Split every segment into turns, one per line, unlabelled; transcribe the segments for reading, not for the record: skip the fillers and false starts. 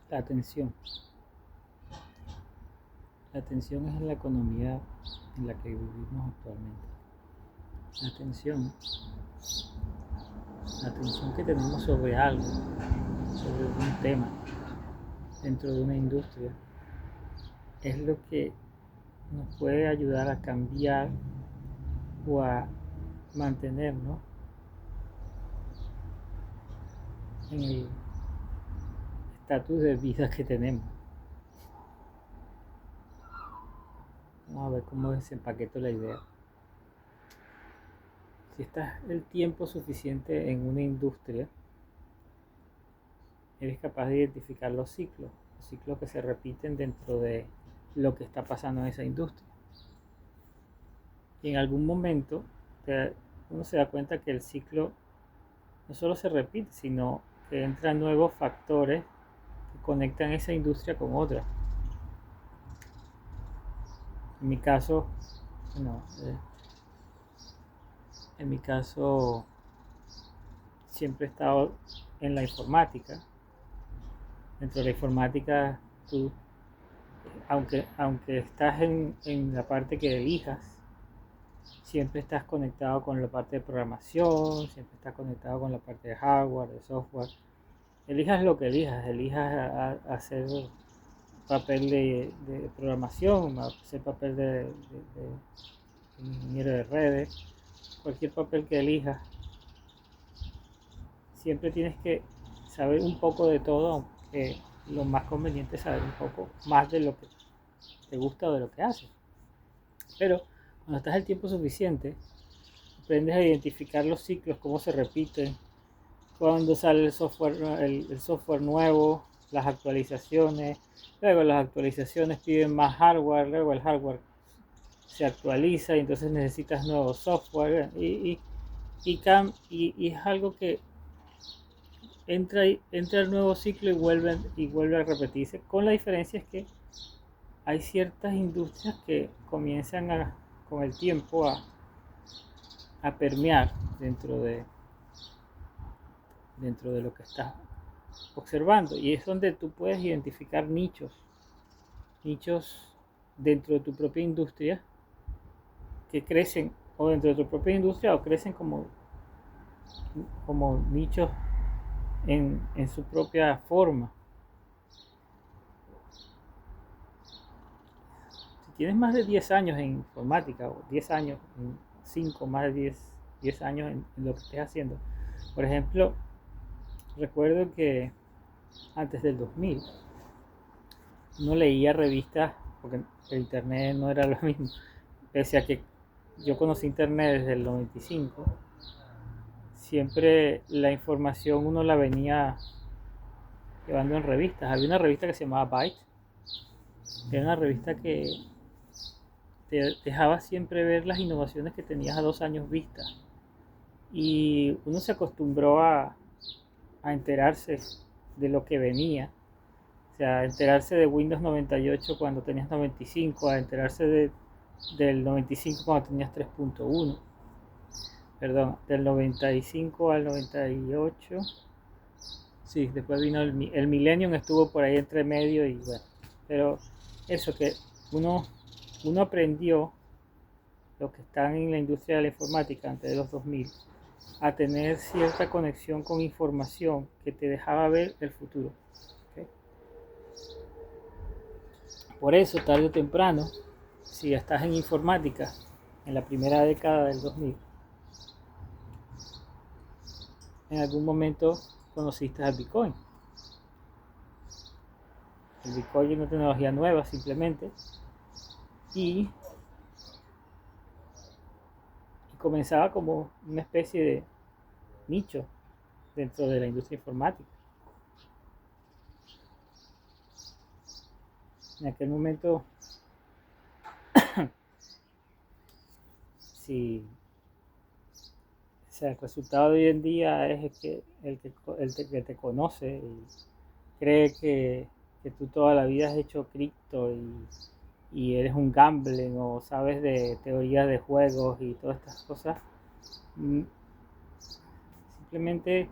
La atención. La atención es la economía en la que vivimos actualmente. La atención, la atención que tenemos sobre algo, sobre un tema, dentro de una industria, es lo que nos puede ayudar a cambiar o a mantenernos en el estatus de vida que tenemos. Vamos a ver cómo desempaqueto la idea. Si estás el tiempo suficiente en una industria, eres capaz de identificar los ciclos que se repiten dentro de lo que está pasando en esa industria. Y en algún momento uno se da cuenta que el ciclo no solo se repite, sino que entran nuevos factores que conectan esa industria con otra. En mi caso, no, en mi caso siempre he estado en la informática. Dentro de la informática, tú, aunque estás en la parte que elijas, siempre estás conectado con la parte de programación, siempre estás conectado con la parte de hardware, de software. Elijas lo que elijas hacer papel de programación, hacer papel de ingeniero de redes, cualquier papel que elijas, siempre tienes que saber un poco de todo, aunque lo más conveniente es saber un poco más de lo que te gusta o de lo que haces. Pero cuando estás el tiempo suficiente, aprendes a identificar los ciclos, cómo se repiten, cuando sale el software nuevo, las actualizaciones, luego las actualizaciones piden más hardware, luego el hardware se actualiza y entonces necesitas nuevo software y es algo que entra el nuevo ciclo y vuelve a repetirse, con la diferencia es que hay ciertas industrias que comienzan con el tiempo a permear dentro de lo que estás observando, y es donde tú puedes identificar nichos dentro de tu propia industria que crecen, o dentro de tu propia industria, o crecen como nichos en su propia forma. Si tienes más de 10 años en informática, o 10 años, 5 más de 10 años en lo que estés haciendo, por ejemplo, recuerdo que antes del 2000 no leía revistas porque el internet no era lo mismo. Pese a que yo conocí internet desde el 95, siempre la información uno la venía llevando en revistas. Había una revista que se llamaba Byte, que era una revista que te dejaba siempre ver las innovaciones que tenías a 2 años vista. Y uno se acostumbró a enterarse de lo que venía. O sea, enterarse de Windows 98 cuando tenías 95, a enterarse del 95 cuando tenías 3.1, perdón, del 95 al 98. Sí, después vino el Millennium, estuvo por ahí entre medio y bueno, pero eso que uno aprendió, los que están en la industria de la informática antes de los 2000, a tener cierta conexión con información que te dejaba ver el futuro. ¿Okay? Por eso, tarde o temprano, si estás en informática en la primera década del 2000, en algún momento conociste al Bitcoin. El Bitcoin es una tecnología nueva simplemente y comenzaba como una especie de nicho dentro de la industria informática. En aquel momento, si o sea, el resultado de hoy en día es que el que te conoce y cree que tú toda la vida has hecho cripto y eres un gambling o sabes de teorías de juegos y todas estas cosas, simplemente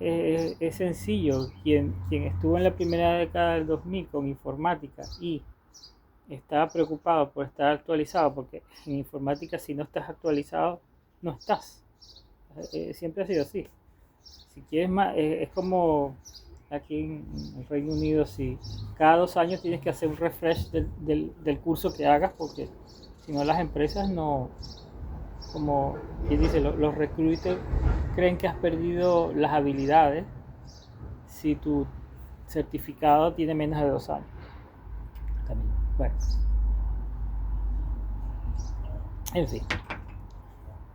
es sencillo. Quien estuvo en la primera década del 2000 con informática y estaba preocupado por estar actualizado, porque en informática si no estás actualizado, no estás. Siempre ha sido así. Si quieres más, es como aquí en el Reino Unido, si cada 2 años tienes que hacer un refresh del curso que hagas, porque si no las empresas no, como quien dice, los recruiters creen que has perdido las habilidades si tu certificado tiene menos de 2 años. También. Bueno, en fin,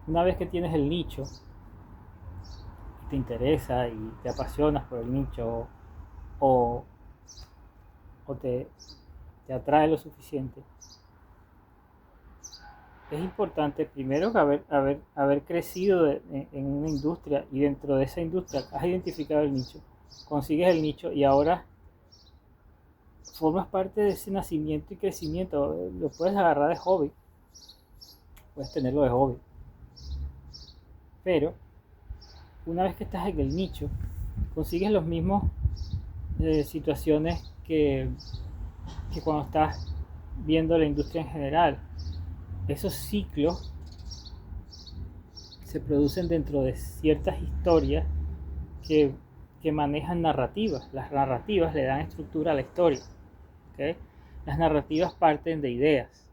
una vez que tienes el nicho y te interesa y te apasionas por el nicho o, o te atrae lo suficiente, es importante primero haber crecido en una industria y dentro de esa industria has identificado el nicho, consigues el nicho y ahora formas parte de ese nacimiento y crecimiento. Lo puedes agarrar de hobby, puedes tenerlo de hobby, pero una vez que estás en el nicho consigues los mismos situaciones que cuando estás viendo la industria en general. Esos ciclos se producen dentro de ciertas historias que, que manejan narrativas. Las narrativas le dan estructura a la historia. ¿Okay? Las narrativas parten de ideas.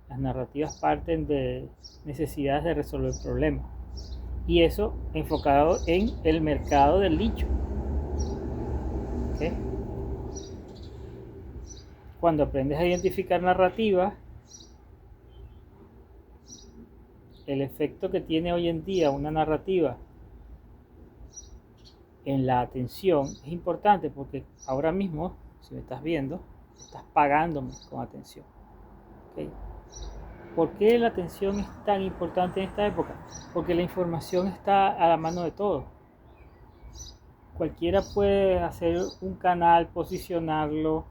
Las narrativas parten de necesidades de resolver problemas. Y eso enfocado en el mercado del nicho. ¿Okay? Cuando aprendes a identificar narrativas, el efecto que tiene hoy en día una narrativa en la atención es importante, porque ahora mismo, si me estás viendo, estás pagándome con atención. ¿Okay? ¿Por qué la atención es tan importante en esta época? Porque la información está a la mano de todos. Cualquiera puede hacer un canal, posicionarlo.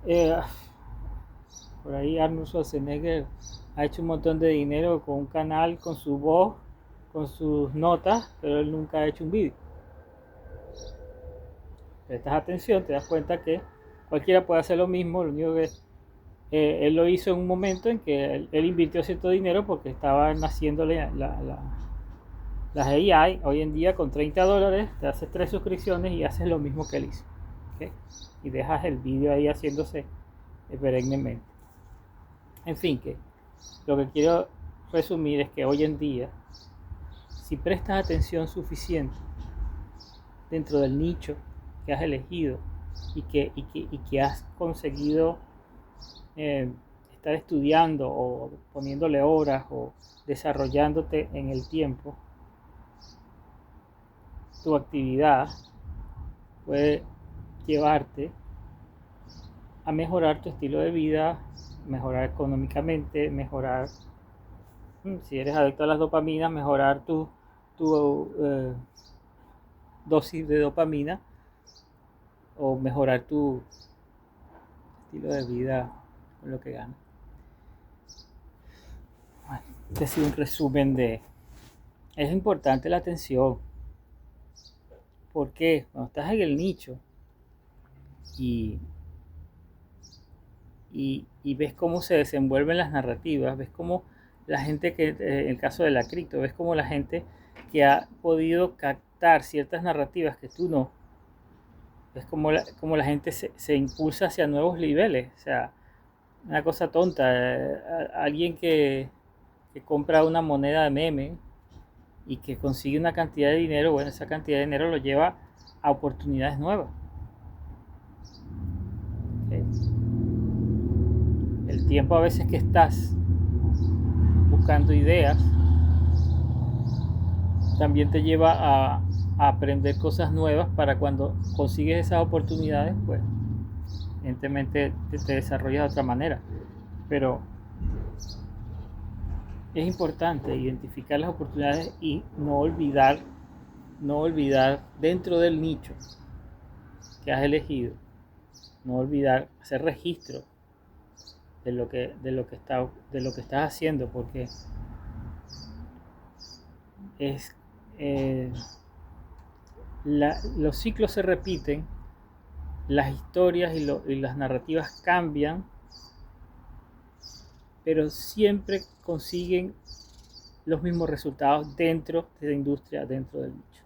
Eh, por ahí Arnold Schwarzenegger ha hecho un montón de dinero con un canal, con su voz, con sus notas, pero él nunca ha hecho un vídeo. Prestas atención, te das cuenta que cualquiera puede hacer lo mismo. Lo único que él lo hizo en un momento en que él invirtió cierto dinero porque estaba naciéndole las AI. Hoy en día con $30 te haces 3 suscripciones y haces lo mismo que él hizo. ¿Okay? Y dejas el vídeo ahí haciéndose perennemente. En fin, que lo que quiero resumir es que hoy en día, si prestas atención suficiente dentro del nicho que has elegido y que has conseguido estar estudiando o poniéndole horas o desarrollándote en el tiempo, tu actividad puede llevarte a mejorar tu estilo de vida, mejorar económicamente, mejorar, si eres adicto a las dopaminas, mejorar tu dosis de dopamina o mejorar tu estilo de vida con lo que ganas. Bueno, este ha sido un resumen de... Es importante la atención. ¿Por qué? Cuando estás en el nicho y, y ves cómo se desenvuelven las narrativas, ves cómo la gente que, en el caso de la cripto, ves cómo la gente que ha podido captar ciertas narrativas que tú no, ves cómo la gente se impulsa hacia nuevos niveles. O sea, una cosa tonta, alguien que compra una moneda de meme y que consigue una cantidad de dinero, bueno, esa cantidad de dinero lo lleva a oportunidades nuevas. ¿Okay? El tiempo a veces que estás buscando ideas también te lleva a aprender cosas nuevas para cuando consigues esas oportunidades, pues evidentemente te desarrollas de otra manera. Pero es importante identificar las oportunidades y no olvidar dentro del nicho que has elegido, no olvidar hacer registro de lo que estás haciendo, porque es los ciclos se repiten, las historias y las narrativas cambian, pero siempre consiguen los mismos resultados dentro de la industria, dentro del nicho.